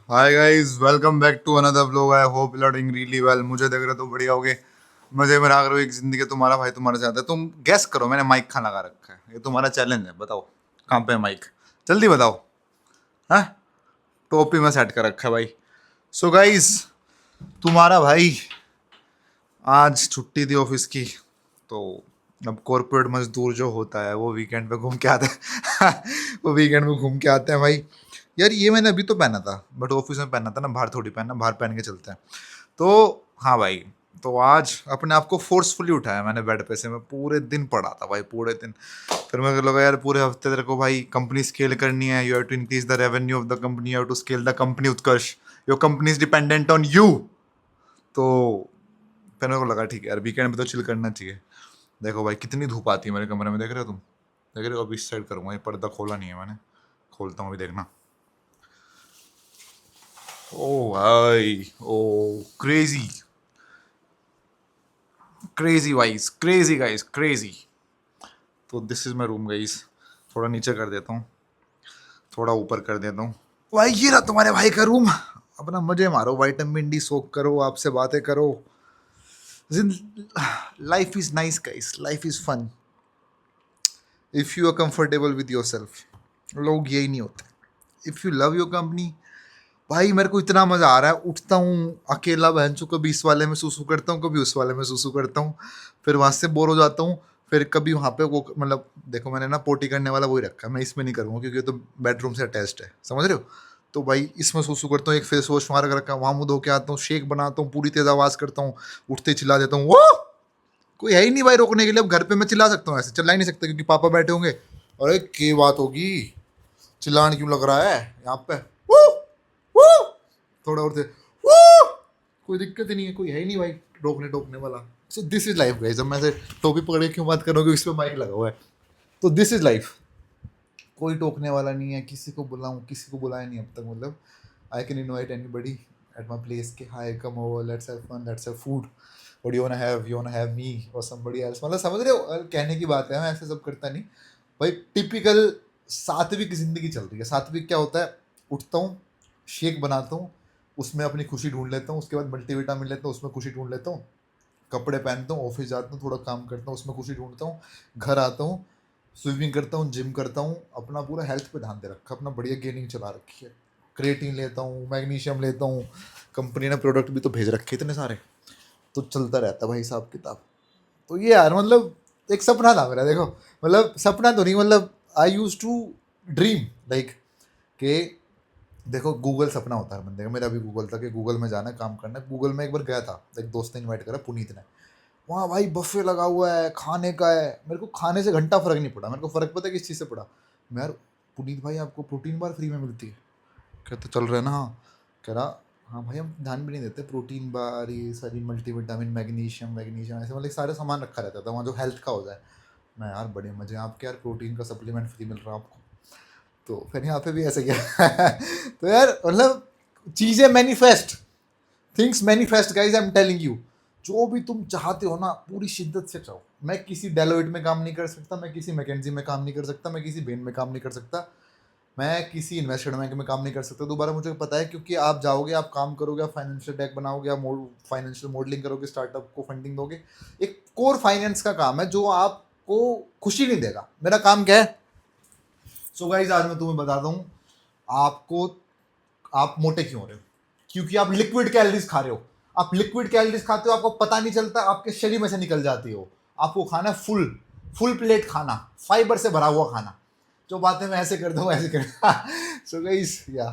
Hi guys, welcome back to another vlog. I hope you are doing really well. मुझे देख रहे तो बढ़िया होगे, मजे में रहा करो। एक जिंदगी तुम्हारा भाई तुम्हारे साथ है। तुम गैस करो, मैंने माइक कहाँ लगा रखा है। ये तुम्हारा चैलेंज है, बताओ कहाँ पे है माइक। जल्दी बताओ। हाँ, टोपी में सेट कर रखा है भाई। सो गाइस, तुम्हारा भाई आज छुट्टी थी ऑफिस की, तो अब कॉर्पोरेट मजदूर जो होता है वो वीकेंड पे घूम के आता है। वो वीकेंड में घूम के आते हैं भाई। यार ये मैंने अभी तो पहना था, बट ऑफिस में पहना था ना, बाहर थोड़ी पहनना, बाहर पहन के चलते हैं। तो हाँ भाई, तो आज अपने आप को फोर्सफुली उठाया मैंने बेड पे से। मैं पूरे दिन पड़ा था भाई, पूरे दिन। फिर मेरे को लगा यार पूरे हफ्ते तेरे को भाई कंपनी स्केल करनी है। You have to increase the revenue of the company, you have to scale the company Utkarsh. Your company is dependent on you. तो फिर मेरे को लगा ठीक है यार, वीकेंड में तो चिल करना चाहिए। देखो भाई कितनी धूप आती है मेरे कमरे में, देख रहे हो तुम? देख रहे हो? अभी इस साइड करूँगा, ये पर्दा खोला नहीं है मैंने, खोलता हूँ अभी, देखना। ओ भाई, ओ crazy, crazy wise, crazy guys, crazy. तो this is my room guys. थोड़ा नीचे कर देता हूँ, थोड़ा ऊपर कर देता हूँ। भाई ये रहा तुम्हारे भाई का रूम। अपना मजे मारो, विटामिन डी सोक करो, आपसे बातें करो। Life is nice guys, life is fun if you are comfortable with your सेल्फ। लोग यही नहीं होते। If you love your company, भाई मेरे को इतना मजा आ रहा है। उठता हूँ अकेला बहन चो, कभी इस वाले में सुसु करता हूँ, कभी उस वाले में सुसु करता हूँ। फिर वहां से बोर हो जाता हूँ। फिर कभी वहां पे वो मतलब देखो, मैंने ना पोटी करने वाला वही रखा है, मैं इसमें नहीं करूँगा क्योंकि ये तो बेडरूम से अटैच्ड है, समझ रहे हो? तो भाई इसमें सुसु करता हूँ, एक फेस वॉश मार कर रखा है, वहां मुँह धो के आता हूँ, शेक बनाता हूँ, पूरी तेज आवाज करता हूँ, उठते ही चिल्ला देता हूँ। वो कोई है ही नहीं भाई रोकने के लिए। अब घर पे मैं चिल्ला सकता हूँ, ऐसे चिल्ला ही नहीं सकता क्योंकि पापा बैठे होंगे। अरे क्या बात होगी, चिल्लाने क्यों लग रहा है यहाँ पे? वो वो थोड़ा और थे, वो कोई दिक्कत ही नहीं है, कोई है ही नहीं भाई रोकने टोकने वाला। So this is life guys. अब मैं से टोपी पकड़ के क्यों बात करोगे, इस पे माइक लगा हुआ है। तो दिस इज लाइफ। कोई टोकने वाला नहीं है, किसी को बुलाऊं, किसी को बुलाया नहीं अब तक। मतलब I can invite anybody at my place के, hi come over, let's have fun, let's have food, what you want to have, you want to have me और समबडी एल्स। मतलब समझ रहे हो? कहने की बात है, मैं ऐसे सब करता नहीं भाई। टिपिकल सात्विक जिंदगी चल रही है। सात्विक क्या होता है? उठता हूँ, शेक बनाता हूँ, उसमें अपनी खुशी ढूंढ लेता हूँ, उसके बाद मल्टीविटामिन लेता हूँ, उसमें खुशी ढूंढ लेता हूँ, कपड़े पहनता हूँ, ऑफिस जाता हूँ, थोड़ा काम करता हूँ, उसमें खुशी ढूंढता हूँ, घर आता हूँ, स्विमिंग करता हूँ, जिम करता हूँ, अपना पूरा हेल्थ पे ध्यान दे रखा, अपना बढ़िया गेनिंग चला रखी है। क्रिएटिन लेता हूँ, मैग्नीशियम लेता हूँ, कंपनी ने प्रोडक्ट भी तो भेज रखे इतने सारे। तो चलता रहता भाई हिसाब किताब। तो ये यार मतलब एक सपना था मेरा, देखो। मतलब सपना तो नहीं, मतलब आई यूज टू ड्रीम लाइक कि देखो, गूगल सपना होता है बंदे का। मेरा भी गूगल था कि गूगल में जाना है, काम करना है। गूगल में एक बार गया था, एक दोस्त ने इनवाइट करा, पुनीत ने। वहाँ भाई बफे लगा हुआ है, खाने का है। मेरे को खाने से घंटा फर्क नहीं पड़ा। मेरे को फर्क पता है किस चीज़ से पड़ा? मैं यार, पुनीत भाई आपको प्रोटीन बार फ्री में मिलती है? कहते चल रहे हैं ना, हाँ। कह रहा हाँ भाई, हम ध्यान भी नहीं देते, प्रोटीन बार, ये सारी मल्टीविटामिन, मैग्नीशियम मैग्नीशियम ऐसे मतलब सारे सामान रखा रहता था वहाँ जो हेल्थ का हो जाए। मैं यार बड़े मजे, आपके यार प्रोटीन का सप्लीमेंट फ्री मिल रहा है आपको। तो फिर यहाँ पे भी ऐसे किया। तो यार मतलब चीज़ें manifest, things manifest guys, I am telling you. जो भी तुम चाहते हो ना, पूरी शिद्दत से चाहो। मैं किसी डेलोइट में काम नहीं कर सकता, मैं किसी मैकेंजी में काम नहीं कर सकता, मैं किसी बेन में काम नहीं कर सकता, मैं किसी इन्वेस्टमेंट बैंक में काम नहीं कर सकता। दोबारा मुझे पता है, क्योंकि आप जाओगे, आप काम करोगे, आप फाइनेंशियल डेक बनाओगे, आप फाइनेंशियल मॉडलिंग करोगे, स्टार्टअप को फंडिंग दोगे। एक कोर फाइनेंस का काम है जो आपको खुशी नहीं देगा। मेरा काम क्या है? सो गाइज आज मैं तुम्हें बताता हूँ आपको, आप मोटे क्यों हो रहे हो। क्योंकि आप लिक्विड कैलोरीज खा रहे हो। आप लिक्विड कैलोरीज खाते हो, आपको पता नहीं चलता, आपके शरीर में से निकल जाती हो। आपको खाना फुल, फुल प्लेट खाना, फाइबर से भरा हुआ खाना। जो बातें मैं ऐसे करता हूँ ऐसे करता। सो गाइस या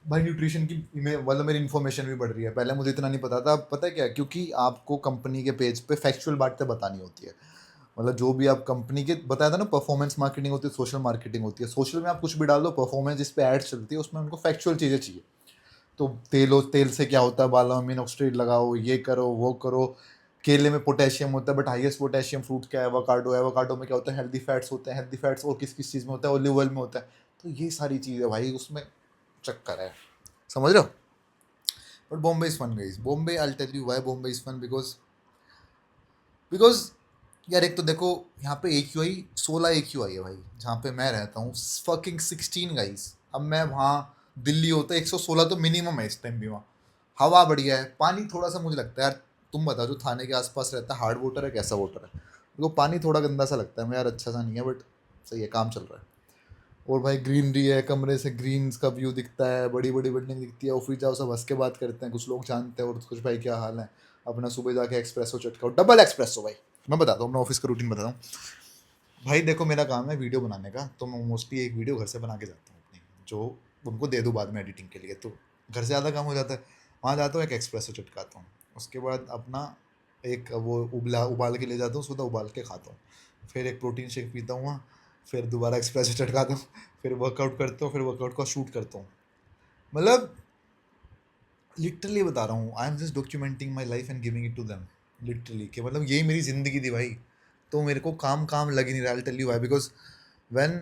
भाई, न्यूट्रिशन की मतलब मेरी इन्फॉर्मेशन भी बढ़ रही है। पहले मुझे इतना नहीं पता था। अब पता है क्या? क्योंकि आपको कंपनी के पेज पे फैक्चुअल बातें बतानी होती है। मतलब जो भी आप कंपनी के बताया था ना, परफॉर्मेंस मार्केटिंग होती है, सोशल मार्केटिंग होती है। सोशल में आप कुछ भी डाल दो, परफॉर्मेंस जिस पे एड्स चलती है उसमें उनको फैक्चुअल चीज़ें चाहिए। तो तेल से क्या होता है, बालों में मिनोक्सिडिल लगाओ, ये करो वो करो। केले में पोटेशियम होता है, बट हाईएस्ट पोटेशियम फ्रूट क्या है? एवोकाडो है। एवोकाडो में क्या होता है? हेल्दी फैट्स होते हैं। हेल्दी फैट्स और किस किस चीज़ में होता है? ऑलिव ऑयल में होता है। तो ये सारी चीज़ है भाई, उसमें चक्कर है, समझ रहे हो? But Bombay is fun guys. Bombay, I tell you why Bombay is fun. Because यार एक तो देखो, यहाँ पे AQI 16 AQI है भाई, जहाँ पे मैं रहता हूँ फकिंग 16 गाइस। अब मैं वहाँ दिल्ली होता है 116 तो मिनिमम है इस टाइम भी वहाँ। हवा बढ़िया है, पानी थोड़ा सा मुझे लगता है यार, तुम बताओ जो थाने के आसपास रहता है, हार्ड वाटर है कैसा वाटर है? वो पानी थोड़ा गंदा सा लगता है मैं यार, अच्छा सा नहीं है, बट सही है, काम चल रहा है। और भाई ग्रीनरी है, कमरे से ग्रीन्स का व्यू दिखता है, बड़ी बड़ी बिल्डिंग दिखती है, ऑफिस जाओ सब हंस के बात करते हैं, कुछ लोग जानते हैं और कुछ भाई क्या हाल है, अपना सुबह जाके एक्सप्रेसो चटकाओ, डबल एक्सप्रेसो भाई। मैं बताता हूँ अपना ऑफिस का रूटीन बताता हूँ भाई। देखो मेरा काम है वीडियो बनाने का, तो मैं मोस्टली एक वीडियो घर से बना के जाता हूँ अपनी, जो उनको दे दूँ बाद में एडिटिंग के लिए, तो घर से ज़्यादा काम हो जाता है। वहाँ जाता हूँ, एक एक्सप्रेसो चटकाता हूँ, उसके बाद अपना एक वो उबाल के ले जाता हूँ, सीधा उबाल के खाता हूँ, फिर एक प्रोटीन शेक पीता हूँ वहाँ, फिर दोबारा एक्सप्रेसो चटकाता हूँ, फिर वर्कआउट करता हूँ, फिर वर्कआउट का शूट करता हूँ। मतलब लिटरली बता रहा हूँ, I am just documenting my life and giving it to them, literally, कि मतलब यही मेरी ज़िंदगी थी भाई। तो मेरे को काम काम लग ही नहीं रहा, I tell you why, because when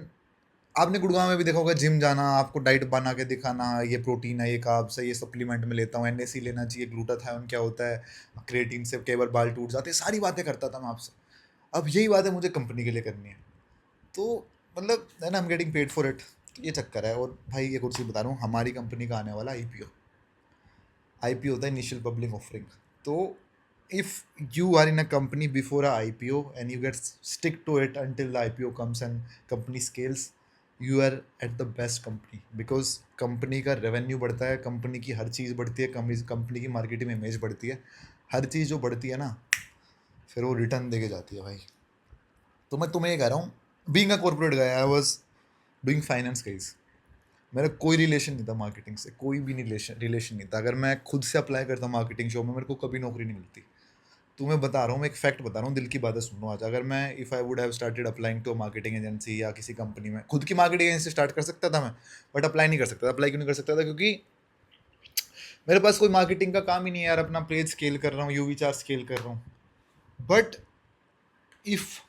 आपने गुड़गांव में भी देखा होगा, जिम जाना, आपको डाइट बना के दिखाना, ये प्रोटीन है, ये कार्ब्स है, ये सप्लीमेंट में लेता हूँ, एनएसी लेना चाहिए, ग्लूटाथायोन क्या होता है, क्रिएटिन से कई बार बाल टूट जाते हैं, सारी बातें करता था मैं आपसे। अब यही बातें मुझे कंपनी के लिए करनी है, तो मतलब है ना, I am getting paid for it, ये चक्कर है। और भाई ये कुछ बता रहा हूँ, हमारी कंपनी का आने वाला आईपीओ, आईपीओ होता है इनिशियल पब्लिक ऑफरिंग। तो if you are in a company before a IPO and you get stick to it until the IPO comes and company scales, you are at the best company, because company का revenue बढ़ता है, company की हर चीज़ बढ़ती है, company की marketing image बढ़ती है, हर चीज़ जो बढ़ती है ना, फिर वो रिटर्न देके जाती है भाई। तो मैं तुम्हें ये कह रहा हूँ, being a corporate guy, I was doing finance guys, मेरा कोई रिलेशन नहीं था मार्केटिंग से, कोई भी रिलेशन नहीं था। अगर मैं खुद से अप्लाई करता मार्केटिंग जॉब में, मेरे को कभी नौकरी नहीं मिलती। तुम्हें बता रहा हूँ, मैं एक फैक्ट बता रहा हूँ, दिल की बातें सुनो आज। अगर मैं if I would have started applying to marketing agency या किसी कंपनी में, खुद की मार्केटिंग एजेंसी स्टार्ट कर सकता था मैं, बट अप्लाई नहीं कर सकता था। अप्लाई क्यों नहीं कर सकता था? क्योंकि मेरे पास कोई मार्केटिंग का काम ही नहीं है यार, अपना पेज स्केल कर रहा हूँ, यूवी चार्ट स्केल कर रहा हूँ। But if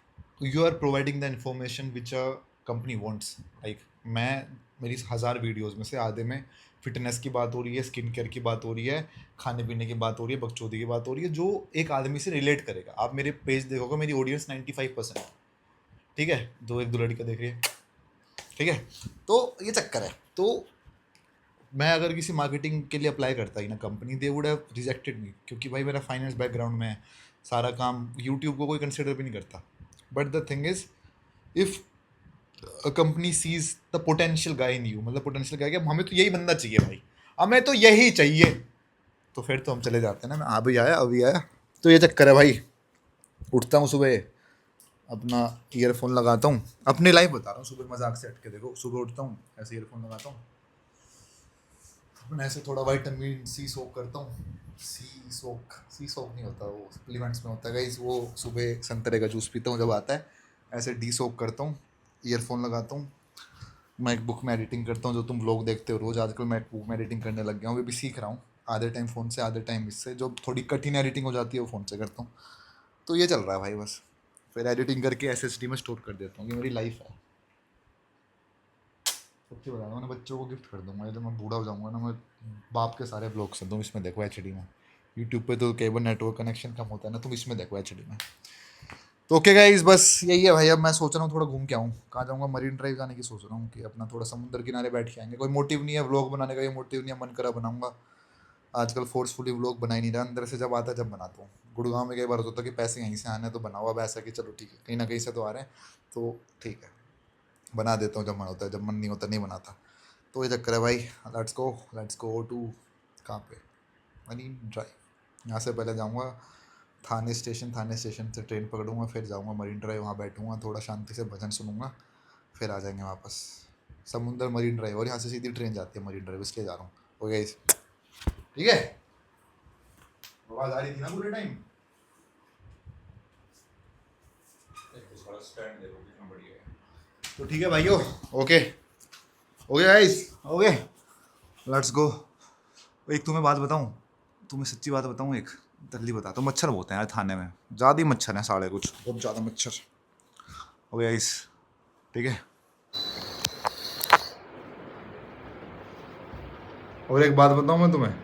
you are providing the information which a company wants, like मैं, मेरी 1000 वीडियोज़ में से आधे में फिटनेस की बात हो रही है, स्किन केयर की बात हो रही है, खाने पीने की बात हो रही है, बकचोदी की बात हो रही है, जो एक आदमी से रिलेट करेगा। आप मेरे पेज देखोगे, मेरी ऑडियंस 95%, ठीक है, दो एक दो लड़कियाँ देख रही है, ठीक है, तो ये चक्कर है। तो मैं अगर किसी मार्केटिंग के लिए अप्लाई करता ही ना company, they would have rejected मी, क्योंकि भाई मेरा फाइनेंस बैकग्राउंड में है, सारा काम, यूट्यूब को कोई कंसिडर भी नहीं करता। But the thing is, if a company sees the potential guy in you, मतलब पोटेंशियल गाय, कि हमें तो यही बंदा चाहिए भाई, हमें तो यही चाहिए, तो फिर तो हम चले जाते हैं ना। मैं अभी आया, अभी आया, तो ये चक्कर है भाई। उठता हूँ सुबह, अपना ईयरफोन लगाता हूँ, अपनी लाइफ बता रहा हूँ, सुबह मजाक से हट के देखो, सुबह उठता हूँ ऐसे ईयरफोन लगाता हूँ, अपने ऐसे थोड़ा विटामिन सी सोक करता हूँ, सी सोक नहीं होता, वो सप्लीमेंट्स में होता है गाइस, वो सुबह संतरे का जूस पीता हूँ जब आता है, ऐसे डी सोक करता हूँ, ईयरफोन लगाता हूँ, मैं एक बुक में एडिटिंग करता हूँ, जो तुम व्लॉग देखते हो रोज़, आजकल मैं एक बुक में एडिटिंग करने लग गया हूँ, वो भी सीख रहा हूँ, आधे टाइम फ़ोन से, आधे टाइम इससे, जो थोड़ी कठिन एडिटिंग हो जाती है वो फ़ोन से करता हूँ। तो ये चल रहा है भाई बस, फिर एडिटिंग करके एसएसडी में स्टोर कर देता हूँ, ये मेरी लाइफ है। सच्ची बता रहा हूँ, मैं बच्चों को गिफ्ट कर दूंगा, जब मैं बूढ़ा हो जाऊंगा ना, मैं बाप के सारे ब्लॉग्स हैं, तुम इसमें देखो एचडी में, यूट्यूब पे तो केबल नेटवर्क कनेक्शन कम होता है ना, तुम इसमें देखो एचडी में। तो ओके गाइस, बस यही है भाई। अब मैं सोच रहा हूँ थोड़ा घूम के आऊँ, कहाँ जाऊँगा, मरीन ड्राइव जाने की सोच रहा हूँ, कि अपना थोड़ा समुद्र किनारे बैठ के आएंगे। कोई मोटिव नहीं है व्लॉग बनाने का, ये मोटिव नहीं है, मन करा बनाऊंगा। आजकल फोर्सफुली व्लॉग बना ही नहीं रहा, अंदर से जब आता है जब बनाता हूँ। गुड़गांव में कई बार होता था कि पैसे यहीं से आने हैं तो बनाओ, अब ऐसा कि चलो ठीक है, कहीं ना कहीं से तो आ रहे हैं, तो ठीक है, बना देता हूँ जब मन होता है, जब मन नहीं होता नहीं बनाता। तो ये चक्कर है भाई। लेट्स गो टू, कहाँ पे, मरीन ड्राइव। यहाँ से पहले जाऊँगा थाने स्टेशन से ट्रेन पकड़ूंगा, फिर जाऊँगा मरीन ड्राइव, वहाँ बैठूँगा, थोड़ा शांति से भजन सुनूंगा, फिर आ जाएंगे वापस समुंदर, मरीन ड्राइव, और यहाँ से सीधी ट्रेन जाती है मरीन ड्राइव, इसलिए जा रहा हूँ। ओके ठीक है, आवाज़ आ रही थी ना पूरे टाइम। तो ठीक है भाइयों, okay okay guys, okay let's go. एक तुम्हें बात बताऊं, तुम्हें सच्ची बात बताऊं, एक जल्दी बता, तो मच्छर बहुत हैं यार थाने में, ज़्यादा ही मच्छर हैं, साढ़े कुछ, बहुत ज़्यादा मच्छर। ओके गाइस, ठीक है। और एक बात बताऊं मैं तुम्हें,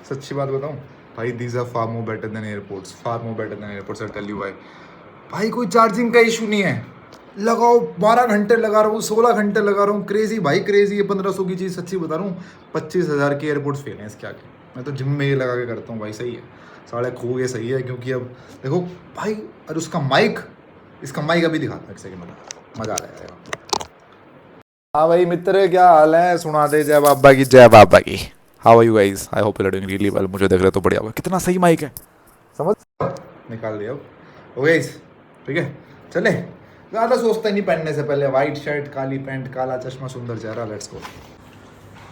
सच्ची बात बताऊं भाई, these are far more better than airports, far more better than airports, I tell you भाई। भाई कोई चार्जिंग का इशू नहीं है, लगाओ, 12 घंटे लगा रहा हूँ, 16 घंटे लगा रहा हूँ, क्रेजी भाई क्रेजी। ये 1500 की चीज़ सच्ची बता रहा हूँ, 25,000 के एयरपोर्ट्स फेल हैं इसके आगे। मैं तो जिम में ये लगा के करता हूँ भाई, सही है, साढ़े खो ये सही है। क्योंकि अब देखो भाई, और उसका माइक, इसका माइक अभी दिखाता हूँ एक सेकंड में, मजा आ जाएगा। हाँ भाई मित्र, क्या हाल है? सुना दे जय बाबा की, जय बाबा की। How are you guys? I hope you are doing really well. मुझे देख रहे तो बढ़िया होगा। कितना सही माइक है, समझ निकाल दिया अब। हो गई, ठीक है, चले। ज़्यादा सोचता ही नहीं पहनने से पहले। वाइट शर्ट, काली पैंट, काला चश्मा, सुंदर चेहरा, लेट्स गो।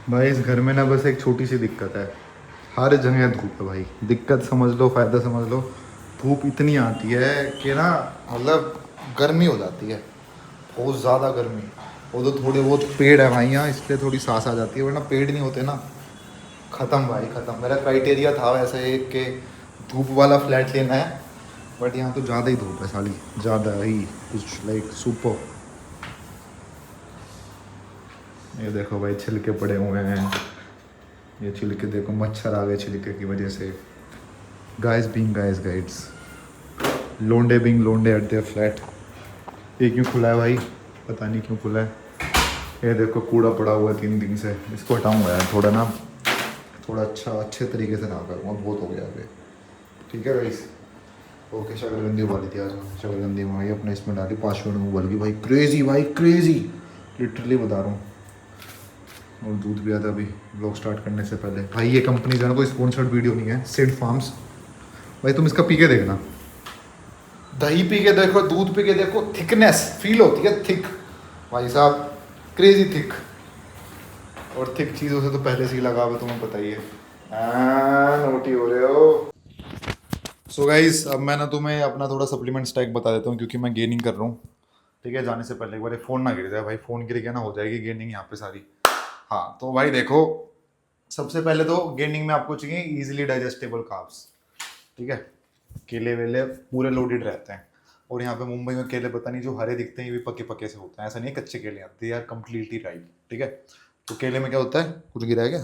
भाई इस घर में ना बस एक छोटी सी दिक्कत है, हर जगह धूप है भाई। दिक्कत समझ लो, फ़ायदा समझ लो। धूप इतनी आती है कि ना, मतलब गर्मी हो जाती है, बहुत ज़्यादा गर्मी। वो तो थोड़े बहुत पेड़ है भाई यहाँ, इसलिए थोड़ी सांस आ जाती है, वरना पेड़ नहीं होते ना, ख़त्म भाई ख़त्म। मेरा क्राइटेरिया था वैसे एक के धूप वाला फ्लैट लेना है, बट यहाँ तो ज़्यादा ही धूप है साली, ज़्यादा ही कुछ लाइक सुपर। ये देखो भाई छिलके पड़े हुए हैं, ये छिलके देखो, मच्छर आ गए छिलके की वजह से। गाइस बीइंग गाइस गाइड्स, लोंडे बीइंग लोंडे एट देयर फ्लैट। ये क्यों खुला है भाई? पता नहीं क्यों खुला है। ये देखो कूड़ा पड़ा हुआ है 3 दिन से, इसको हटाऊंगा यार थोड़ा ना, थोड़ा अच्छे तरीके से ना करूँगा, बहुत हो गया अभी। ठीक है गाइस, ओके। शकरकंदी उबाली थी आज, शकरकंदी भाई अपने इसमें डाली, 5 मिनट में उबल गई भाई, क्रेजी भाई क्रेजी, लिटरली बता रहा हूँ। और दूध भी आता अभी ब्लॉग स्टार्ट करने से पहले। भाई ये कंपनी जो है ना, कोई स्पॉन्सर्ड वीडियो नहीं है, सिड फार्म्स। भाई तुम इसका पी के देखना, दही पी के देखो, दूध पी के देखो, थिकनेस फील होती है, थिक भाई साहब, क्रेजी थिक। और थिक चीज़ों से तो पहले से ही लगा हुआ, तुम्हें पता ही है। नोटी हो रहे हो। सो गाइस, अब मैं ना तुम्हें अपना थोड़ा सप्लीमेंट स्टैक बता देता हूँ, क्योंकि मैं गेनिंग कर रहा हूँ। ठीक है, जाने से पहले एक बार फ़ोन ना गिर जाए भाई, फ़ोन गिर गया ना हो जाएगी गेनिंग यहाँ पे सारी। हाँ तो भाई देखो, सबसे पहले तो गेनिंग में आपको चाहिए इजीली डाइजेस्टेबल कार्ब्स। ठीक है, केले वेले पूरे लोडेड रहते हैं। और यहाँ पे मुंबई में केले पता नहीं जो हरे दिखते हैं, ये भी पके पके से होते हैं, ऐसा नहीं है कच्चे केले आते हैं यार, कम्प्लीटली राइट। ठीक है, तो केले में क्या होता है, कुछ गिरा है क्या?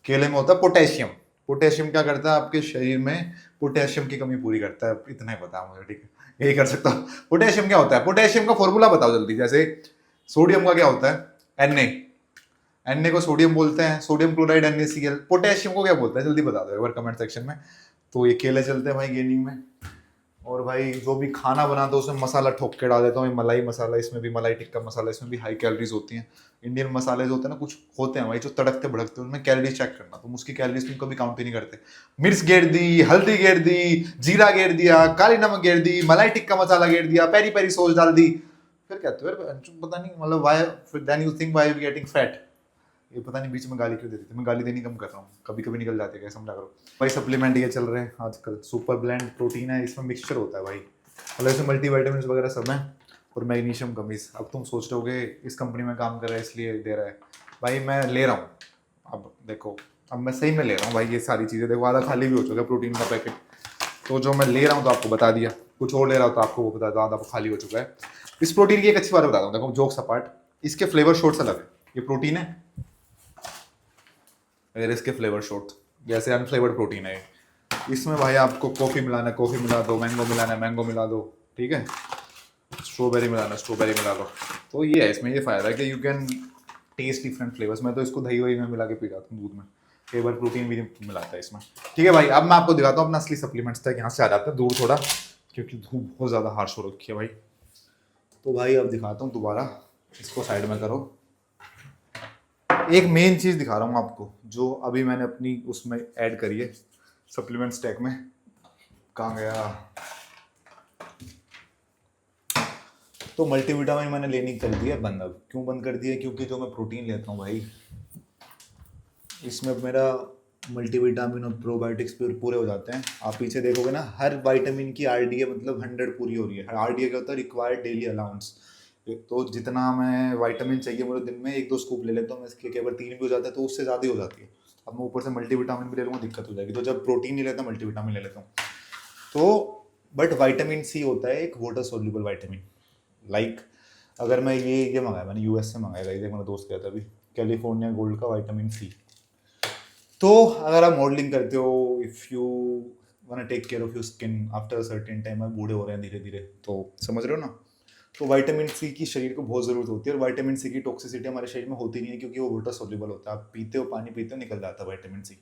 केले में होता है पोटेशियम। पोटेशियम क्या करता है आपके शरीर में? पोटेशियम की कमी पूरी करता है, इतना ही पता है मुझे, ठीक है, यही कर सकता हूँ। पोटेशियम क्या होता है? पोटेशियम का फॉर्मूला बताओ जल्दी। जैसे सोडियम का क्या होता है? Na। Na को सोडियम बोलते हैं, सोडियम क्लोराइड NaCl। पोटेशियम को क्या बोलते हैं जल्दी बता दो एक बार कमेंट सेक्शन में। तो ये केले चलते हैं भाई गेनिंग में। और भाई जो भी खाना बनाता हूँ उसमें मसाला ठोक के डाल देता हूँ, मलाई मसाला, इसमें भी मलाई टिक्का मसाला, इसमें भी हाई कैलोरीज होती हैं। इंडियन मसाले जो होते हैं ना, कुछ होते हैं भाई जो तड़कते भड़कते हैं, उनमें कैलोरीज चेक करना, तुम उसकी कैलोरीज तुम कभी काउंट ही नहीं करते। मिर्च गेर दी, हल्दी गेर दी, जीरा गेर दिया, काली नमक गेर दी, मलाई टिक्का मसाला गेर दिया, पेरी पेरी सॉस डाल दी, फिर कहते हो यार पता नहीं, मतलब वाई, फिर then you think why you getting fat. ये पता नहीं बीच में गाली क्यों देती थी, मैं गाली देनी कम कर रहा हूँ, कभी कभी निकल जाती है, समझा करो भाई। सप्लीमेंट ये चल रहे हैं आजकल, सुपर ब्लेंड प्रोटीन है, इसमें मिक्सचर होता है भाई, मतलब इसमें मल्टीविटामिन वगैरह सब है, और मैग्नीशियम कमीज। अब तुम सोच रहे होगे इस कंपनी में काम कर रहा है इसलिए दे रहा है, भाई मैं ले रहा हूँ। अब देखो, अब मैं सही में ले रहा हूँ भाई, ये सारी चीज़ें देखो, आधा खाली भी हो चुका है प्रोटीन का पैकेट। तो जो मैं ले रहा हूँ तो आपको बता दिया, कुछ और ले रहा हूँ तो आपको वो बता दो, आधा खाली हो चुका है। इस प्रोटीन की एक अच्छी बात बताता हूँ, देखो जोक्स अपार्ट, इसके फ्लेवर शॉट्स अलग है। ये प्रोटीन है, अगर इसके फ्लेवर शॉट जैसे अनफ्लेवर्ड प्रोटीन है, इसमें भाई आपको कॉफ़ी मिलाना है कॉफ़ी मिला दो, मैंगो मिलाना है मैंगो मिला दो, ठीक है, स्ट्रॉबेरी मिलाना है स्ट्रॉबेरी मिला दो। तो ये है इसमें, ये फ़ायदा है कि you can taste different flavours. मैं तो इसको दही वही में मिला के पी जाता हूँ दूध में, कई बार प्रोटीन भी मिलाता है इसमें। ठीक है भाई, अब मैं आपको दिखाता हूँ अपना असली सप्लीमेंट्स तक, यहाँ से आ जाता है दूर थोड़ा, क्योंकि धूप बहुत ज़्यादा हार्श हो रखी है भाई। तो भाई अब दिखाता हूँ दोबारा, इसको साइड में करो। एक मेन चीज़ दिखा रहा हूँ आपको, जो अभी मैंने अपनी उसमें ऐड करी है सप्लीमेंट स्टैक में। कहाँ गया? तो मल्टीविटामिन मैंने लेनी कर दी है बंद। अब क्यों बंद कर दिया? क्योंकि जो मैं प्रोटीन लेता हूँ भाई, इसमें मेरा मल्टीविटामिन और प्रोबायोटिक्स पूरे हो जाते हैं। आप पीछे देखोगे ना, हर विटामिन की RDA मतलब 100 पूरी हो रही है। RDA क्या होता है? Required daily allowance. तो जितना मैं विटामिन चाहिए मुझे दिन में 1-2 स्कूप ले लेता हूँ मैं, इसके केवल 3 भी हो जाता है तो उससे ज़्यादा ही हो जाती है। अब मैं ऊपर से मल्टीविटामिन भी ले लूँगा दिक्कत हो जाएगी, तो जब प्रोटीन नहीं लेता मल्टीविटामिन ले लेता हूँ। तो बट विटामिन C होता है एक वाटर सोल्यूबल विटामिन। लाइक अगर मैं ये मंगाया, मैंने US से मंगाया, एक मेरा दोस्त गया था अभी, कैलिफोर्निया गोल्ड का विटामिन C। तो अगर आप मॉडलिंग करते हो, if you want take care of your skin after a certain time, आप बूढ़े हो रहे हैं धीरे धीरे, तो समझ रहे हो ना, तो विटामिन सी की शरीर को बहुत ज़रूरत होती है, और विटामिन सी की टॉक्सिसिटी हमारे शरीर में होती नहीं है, क्योंकि वो वाटर सोल्यूबल होता है। आप पीते हो, पानी पीते हो, निकल जाता है विटामिन सी।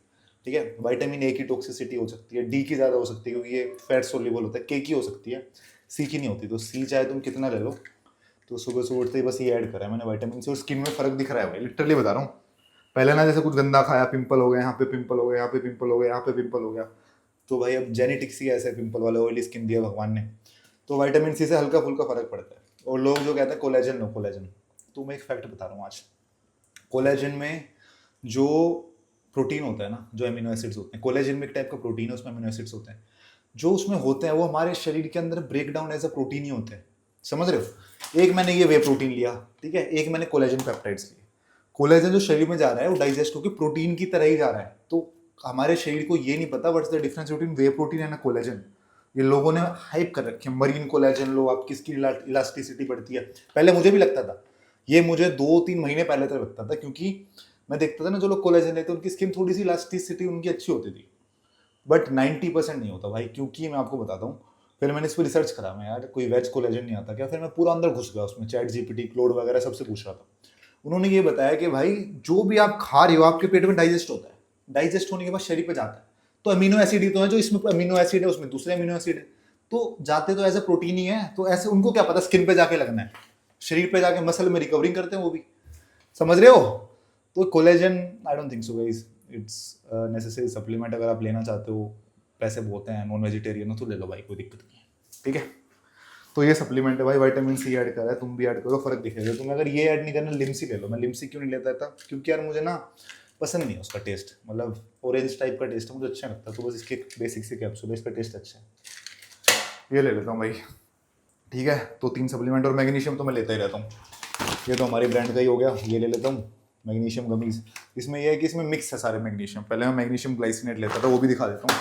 ठीक है, विटामिन ए की टॉक्सिसिटी हो सकती है, डी की ज़्यादा हो सकती है क्योंकि ये फैट सोल्यूबल होता है, के की हो सकती है, सी की नहीं होती। तो सी चाहे तुम कितना ले लो, तो सुबह सुबह उठते ही बस ये ऐड करा है मैंने विटामिन सी, और स्किन में फ़र्क दिख रहा है भाई, लिटरली बता रहा हूँ। पहले ना जैसे कुछ गंदा खाया, पिंपल हो गए, यहाँ पे पिंपल हो गया, यहाँ पे पिंपल हो गया, यहाँ पे पिंपल हो गया, तो भाई अब जेनेटिक्स ही ऐसे पिंपल वाले, ऑयली स्किन दिया भगवान ने, तो विटामिन सी से हल्का फुल्का फर्क पड़ता है। और लोग जो कहते हैं कोलेजन लो कोलेजन, तो मैं एक फैक्ट बता रहा हूँ आज। कोलेजन में जो प्रोटीन होता है ना, जो अमीनो एसिड्स होते हैं, कोलेजन में एक टाइप का प्रोटीन है, उसमें अमीनो एसिड्स होते हैं, जो उसमें होते हैं वो हमारे शरीर के अंदर break down as a protein ही होते हैं। समझ रहे हो? एक मैंने ये वे प्रोटीन लिया, ठीक है, एक मैंने कोलेजन पेप्टाइड्स लिए। कोलेजन जो शरीर में जा रहा है वो डाइजेस्ट होकर प्रोटीन की तरह ही जा रहा है। तो हमारे शरीर को ये नहीं पता what's the difference between way protein and collagen. ये लोगों ने हाइप कर रखी है, मरीन कोलेजन लो, आप किसकी इलास्टिसिटी बढ़ती है। पहले मुझे भी लगता था, ये मुझे 2-3 महीने पहले तक लगता था, क्योंकि मैं देखता था ना जो लोग कोलेजन लेते उनकी स्किन थोड़ी सी इलास्टिसिटी उनकी अच्छी होती थी, बट 90% नहीं होता भाई। क्योंकि मैं आपको बताता हूँ, फिर मैंने इस पर रिसर्च करा, मैं यार कोई वेज कोलेजन नहीं आता क्या, फिर मैं पूरा अंदर घुस गया उसमें, चैट जीपीटी, क्लोड वगैरह सबसे पूछ रहा था। उन्होंने ये बताया कि भाई जो भी आप खा रहे हो आपके पेट में डाइजेस्ट होता है, डाइजेस्ट होने के बाद शरीर पे जाता है, तो अमीनो एसिड ही तो है, जो इसमें अमीनो एसिड है उसमें दूसरे अमीनो एसिड है, तो जाते तो एज ए प्रोटीन ही है। तो ऐसे उनको क्या पता स्किन पे जाके लगना है, शरीर पे जाके मसल में रिकवरिंग करते हैं वो भी। समझ रहे हो? तो collagen I don't think so guys, it's necessary supplement. अगर आप लेना चाहते हो, पैसे बहुत हैं, नॉन वेजिटेरियन हो तो ले लो भाई, कोई दिक्कत नहीं है। ठीक है, तो ये सप्लीमेंट है भाई, विटामिन सी ऐड करा है, तुम भी ऐड करो, फर्क दिखेगा तुम्हें। अगर ये ऐड नहीं करना, लिम्सी ले लो। मैं लिम्सी क्यों नहीं लेता था, क्योंकि यार मुझे ना पसंद नहीं है उसका टेस्ट, मतलब ऑरेंज टाइप का टेस्ट है, मुझे अच्छा लगता है, तो बस इसके बेसिक से कैप्सूल है, इसका टेस्ट अच्छा है, ये ले लेता हूँ भाई। ठीक है, तो 3 सप्लीमेंट, और मैग्नीशियम तो मैं लेता ही रहता हूँ, ये तो हमारे ब्रांड का ही हो गया, ये ले लेता हूँ मैग्नीशियम गमीज। इसमें यह है कि इसमें मिक्स है सारे मैग्नीशियम। पहले मैं मैग्नीशियम ग्लाइसिनेट लेता था, वो भी दिखा देता हूँ।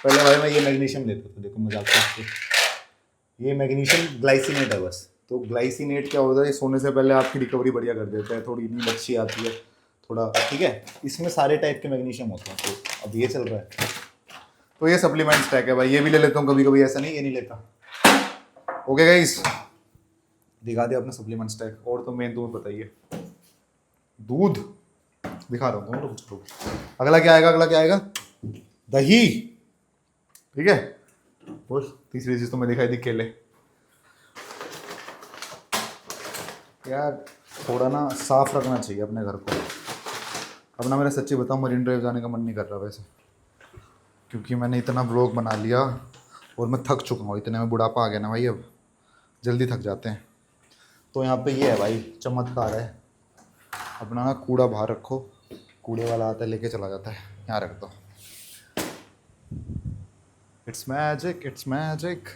पहले भाई मैं ये मैग्नीशियम लेता था, देखो मजाक करके, ये मैग्नीशियम ग्लाइसिनेट है बस। तो ग्लाइसिनेट क्या होता है, ये सोने से पहले आपकी रिकवरी बढ़िया कर देता है, थोड़ी नींद अच्छी आती है थोड़ा, ठीक है। इसमें सारे टाइप के मैग्नीशियम होते हैं, तो अब ये चल रहा है, तो ये सप्लीमेंट स्टैक है भाई, ये भी ले लेता हूँ कभी कभी, ऐसा नहीं ये नहीं लेता। ओके गाइस, दिखा दिया अपना सप्लीमेंट स्टैक। और तो मेन तुम्हें बताइए, दूध दिखा रहा हूँ तुम। अगला क्या आएगा, अगला क्या आएगा, दही। ठीक है, बोल। तीसरी चीज तो मैं दिखाई दी, केले। यार थोड़ा ना साफ रखना चाहिए अपने घर को। अब ना मेरा सच्ची बताऊँ, मरीन ड्राइव जाने का मन नहीं कर रहा वैसे, क्योंकि मैंने इतना ब्लॉग बना लिया और मैं थक चुका हूँ, इतने में बुढ़ापा आ गया ना भाई, अब जल्दी थक जाते हैं। तो यहाँ पे ये है भाई, चमत्कार है, अपना ना कूड़ा बाहर रखो, कूड़े वाला आता है लेके चला जाता है, यहाँ रख दो। It's magic, it's magic.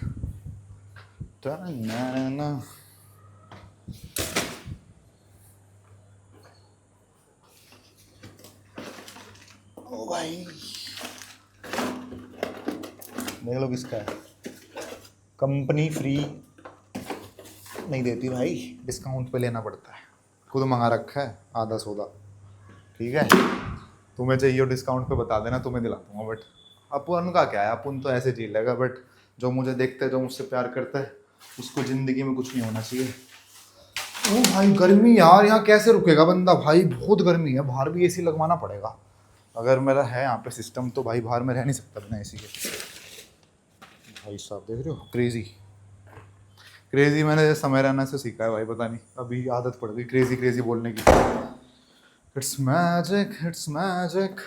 ओ भाई देख लो किसका है, कंपनी फ्री नहीं देती भाई, डिस्काउंट पे लेना पड़ता है, खुद मंगा रखा है आधा सौदा। ठीक है, तुम्हें चाहिए हो डिस्काउंट पे बता देना, तुम्हें दिला दूंगा। बट अपन का क्या है, अपन तो ऐसे जी लेगा, बट जो मुझे देखता है, जो मुझसे प्यार करता है, उसको ज़िंदगी में कुछ नहीं होना चाहिए। ओ भाई गर्मी यार, यहाँ कैसे रुकेगा बंदा भाई, बहुत गर्मी है, बाहर भी एसी लगवाना पड़ेगा। अगर मेरा है यहाँ पे सिस्टम, तो भाई बाहर में रह नहीं सकता बिना एसी के। भाई साहब देख रहे हो, क्रेजी क्रेजी मैंने समय रहना से सीखा है भाई, पता नहीं अभी आदत पड़ गई क्रेजी क्रेजी बोलने की। It's magic, it's magic.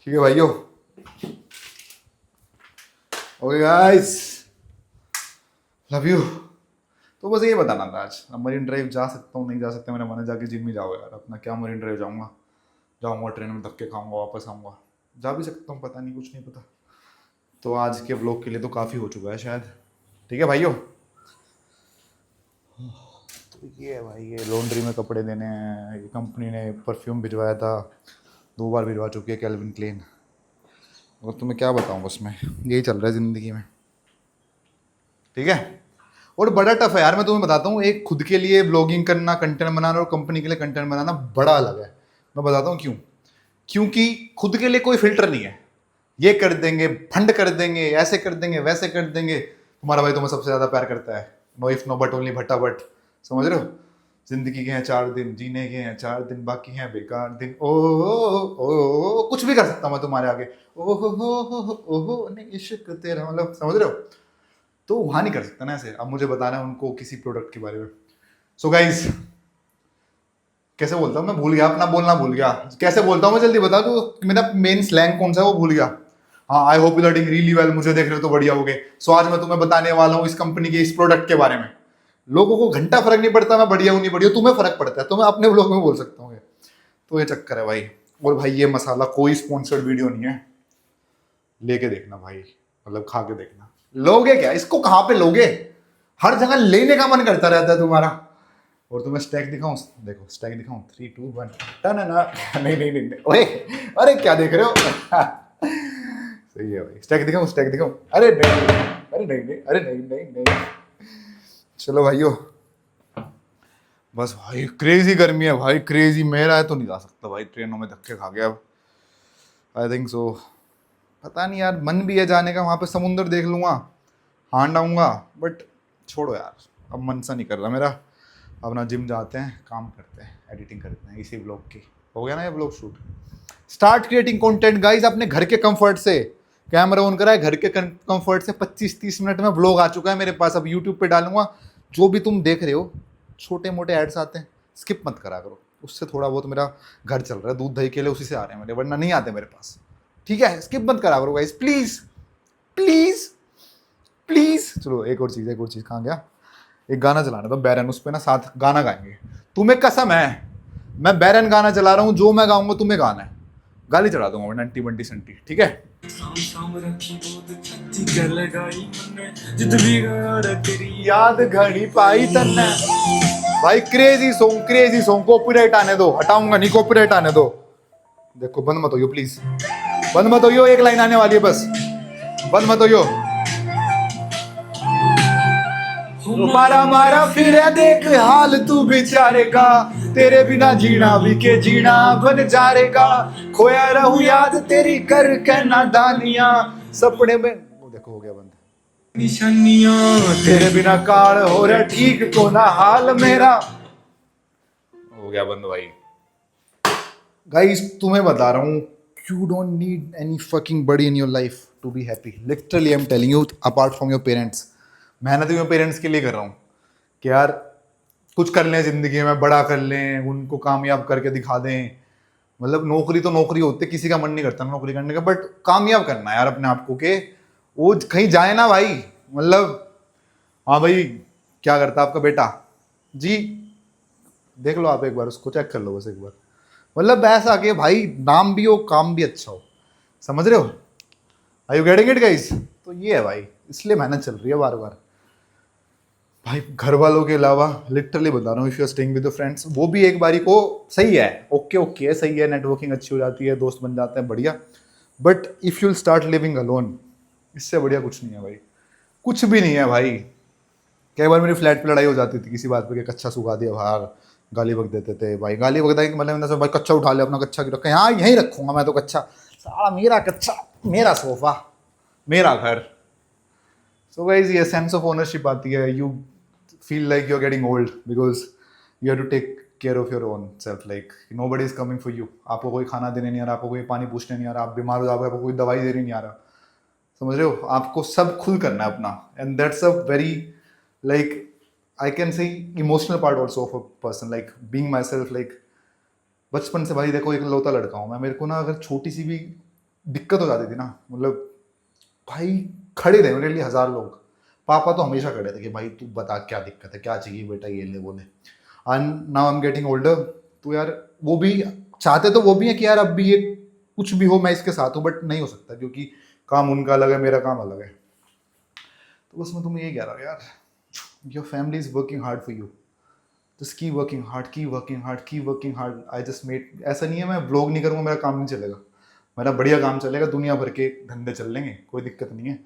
ठीक है भाइयों, ओके गाइस, लव यू। तो बस ये बताना था आज, मरीन ड्राइव जा सकता हूँ नहीं जा सकता, मेरा मन है जाके जिम में जाओ यार अपना, क्या मरीन ड्राइव जाऊँगा ट्रेन में धक्के खाऊंगा वापस आऊँगा, जा भी सकता हूँ, पता नहीं, कुछ नहीं पता। तो आज के व्लॉग के लिए तो काफ़ी हो चुका है शायद। ठीक है भाइयों, तो ये है भाई, ये लॉन्ड्री में कपड़े देने हैं, ये कंपनी ने परफ्यूम भिजवाया था, 2 बार भिजवा चुकी है कैल्विन क्लीन। और तुम्हें क्या बताऊँ, बस में यही चल रहा है ज़िंदगी में। ठीक है, और बड़ा टफ है यार, मैं तुम्हें बताता हूँ, एक खुद के लिए ब्लॉगिंग करना, कंटेंट बनाना, और कंपनी के लिए कंटेंट बनाना बड़ा अलग है। मैं बताता हूँ क्यों, क्योंकि खुद के लिए कोई फिल्टर नहीं है, ये कर देंगे, फंड कर देंगे, ऐसे कर देंगे, वैसे कर देंगे, तुम्हारा भाई तुम्हें सबसे ज्यादा प्यार करता है, no if no but only भट्टाभट, समझ रहे हो? जिंदगी के हैं 4 दिन, जीने के हैं 4 दिन, बाकी हैं बेकार दिन, ओ कुछ भी कर सकता हूँ मैं तुम्हारे आगे, ओहो नहीं इश्क तेरा, मतलब समझ रहे हो? तो वहां नहीं कर सकता ना ऐसे। अब मुझे बताना है उनको किसी प्रोडक्ट के बारे में। सो गाइस, कैसे बोलता हूँ मैं, भूल गया, अपना बोलना भूल गया, कैसे बोलता हूँ मैं, जल्दी बताओ तो, मेरा मेन स्लैंग कौन सा है वो भूल गया। हाँ, आई hope you learning really well, मुझे देख रहे हो तो बढ़िया हो गए। सो आज मैं तुम्हें बताने वाला हूँ इस कंपनी के इस प्रोडक्ट के बारे में। लोगों को घंटा फर्क नहीं पड़ता मैं बढ़िया हूँ नहीं बढ़िया, तुम्हें फर्क पड़ता है, तो मैं अपने ब्लॉग में बोल सकता हूँ। तो ये चक्कर है भाई। और भाई ये मसाला कोई स्पॉन्सर्ड वीडियो नहीं है, लेके देखना भाई, मतलब खा के देखना। लोगे क्या इसको, कहाँ पे लोगे? हर जगह लेने का मन करता रहता है तुम्हारा। और तुम्हें स्टैक दिखाऊं, देखो स्टैक दिखाऊं, 3 2 1 टन ना। नहीं नहीं नहीं, ओए अरे क्या देख रहे हो? सही है भाई, स्टैक दिखाऊं, स्टैक दिखाऊं, अरे नहीं, अरे नहीं नहीं, अरे नहीं नहीं नहीं। चलो भाइयों, बस भाई क्रेजी गर्मी है भाई, क्रेजी। मेरा है तो नहीं जा सकता भाई, ट्रेनों में धक्के खा गया अब, आई थिंक सो। पता नहीं यार, मन भी है जाने का, वहाँ पे समुंदर देख लूँगा, हांड आऊँगा, बट छोड़ो यार, अब मन सा नहीं कर रहा मेरा। अपना जिम जाते हैं, काम करते हैं, एडिटिंग करते हैं इसी ब्लॉग की। हो गया ना ये blog shoot. Start creating content guys अपने घर के कंफर्ट से। कैमरा ऑन करा है, घर के कंफर्ट से 25-30 मिनट में ब्लॉग आ चुका है मेरे पास। अब यूट्यूब पे डालूंगा। जो भी तुम देख रहे हो, छोटे मोटे एड्स आते हैं, स्किप मत करा करो, उससे थोड़ा बहुत मेरा घर चल रहा है, दूध दही के लिए उसी से आ रहे हैं मेरे, वरना नहीं आते मेरे पास। ठीक है, स्किप मत करा करो गाइस, प्लीज प्लीज प्लीज। चलो एक और चीज़, कहाँ गया? एक गाना चलाना था बैरन, उस पर ना साथ गाना गाएंगे। तुम्हें कसम है, मैं बैरन गाना चला रहा हूँ, जो मैं गाऊंगा तुम्हें गाना है, गाली चढ़ा दूंगा मैं, नंटी बंटी संटी, ठीक है? याद घड़ी पाई तन्ने। भाई क्रेजी सॉन्ग, कॉपीराइट आने दो, हटाऊंगा नहीं, कॉपीराइट आने दो। देखो बंद मत होइयो प्लीज, बंद मत होइयो, एक लाइन आने वाली है बस, बंद मत होइयो। मारा मारा फिर देख हाल तू बेचारे का, तेरे बिना जीना भी के जीना बन जाएगा, खोया रहूं याद तेरी कर के नादानियां, सपने में। वो देखो हो गया बंद। निशानियां तेरे बिना काल हो रहा ठीक को ना हाल मेरा, हो गया बंद भाई। गाइस तुम्हें बता रहा हूँ, you don't need any fucking buddy in your life to be happy, literally I am telling you, apart from your parents. मेहनत मैं पेरेंट्स के लिए कर रहा हूँ कि यार कुछ कर लें ज़िंदगी में, बड़ा कर लें, उनको कामयाब करके दिखा दें। मतलब नौकरी तो नौकरी होती है, किसी का मन नहीं करता नौकरी करने का, बट कामयाब करना है यार अपने आप को, के वो कहीं जाए ना भाई। मतलब हाँ भाई, क्या करता आपका बेटा जी, देख लो आप एक बार, उसको चेक कर लो बस एक बार। मतलब ऐसा कि भाई नाम भी हो, काम भी अच्छा हो, समझ रहे हो? Are you getting it guys? तो ये है भाई, इसलिए मेहनत चल रही है बार बार भाई। घर वालों के अलावा लिटरली बता रहा हूँ, if you are staying with friends, वो भी एक बारी को सही है, ओके ओके है, सही है, नेटवर्किंग अच्छी हो जाती है, दोस्त बन जाते हैं, बढ़िया। But if you will start living alone, इससे बढ़िया कुछ नहीं है भाई, कुछ भी नहीं है भाई। कई बार मेरी फ्लैट पे लड़ाई हो जाती थी किसी बात पे, कि कच्चा सुखा दिया बाहर, गाली बक देते थे भाई। गाली बकता कि मतलब भाई कच्चा उठा लिया, अपना कच्चा क्यों रखा, यहाँ यहीं रखूंगा मैं तो कच्चा, सारा मेरा कच्चा, मेरा सोफा, मेरा घर। सो गाइस ये सेंस ऑफ ओनरशिप आती है, you feel like you're getting old because you have to take care of your own self, like nobody is coming for you। आपको कोई खाना देने नहीं आ रहा, आपको कोई पानी पूछने नहीं आ रहा, आप बीमार हो जाओगे, आपको कोई दवाई देने नहीं आ रहा, समझ रहे हो? आपको सब खुद करना है अपना, and that's a very like I can say emotional part also of a person, like being my self. Like बचपन से भाई देखो, एक लौता लड़का हूँ मैं, मेरे को ना अगर छोटी सी भी दिक्कत हो जाती थी ना, मतलब भाई खड़े थे मेरे लिए 1000 लोग। पापा तो हमेशा खड़े थे कि भाई तू बता क्या दिक्कत है, क्या चाहिए बेटा, ये ले वो ले। And now I am getting older, तो यार वो भी चाहते तो वो भी है कि यार अब भी ये कुछ भी हो मैं इसके साथ हूँ, बट नहीं हो सकता क्योंकि काम उनका अलग है, मेरा काम अलग है। तो बस मैं तुम्हें ये कह रहा हूँ यार, your family is working hard for you, just keep working hard, keep working hard, keep working hard. I just made, ऐसा नहीं है मैं ब्लॉग नहीं करूँगा मेरा काम नहीं चलेगा, मेरा बढ़िया काम चलेगा, दुनिया भर के धंधे चल लेंगे, कोई दिक्कत नहीं है,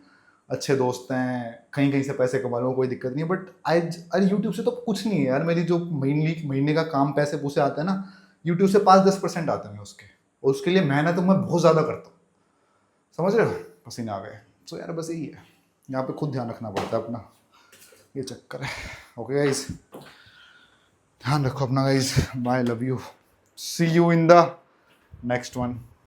अच्छे दोस्त हैं, कहीं कहीं से पैसे कमा लो, कोई दिक्कत नहीं है। बट अरे यूट्यूब से तो कुछ नहीं है यार, मेरी जो महीने का काम पैसे पूसे आते हैं ना, यूट्यूब से 5-10% आते हैं उसके, और उसके लिए मेहनत तो मैं बहुत ज़्यादा करता हूँ, समझ रहे हो, पसीने आ गए। तो यार बस यही है, यहाँ पे खुद ध्यान रखना पड़ता है अपना, ये चक्कर है। ओके गाइस, ध्यान रखो अपना guys, bye, love you, see you in the next one.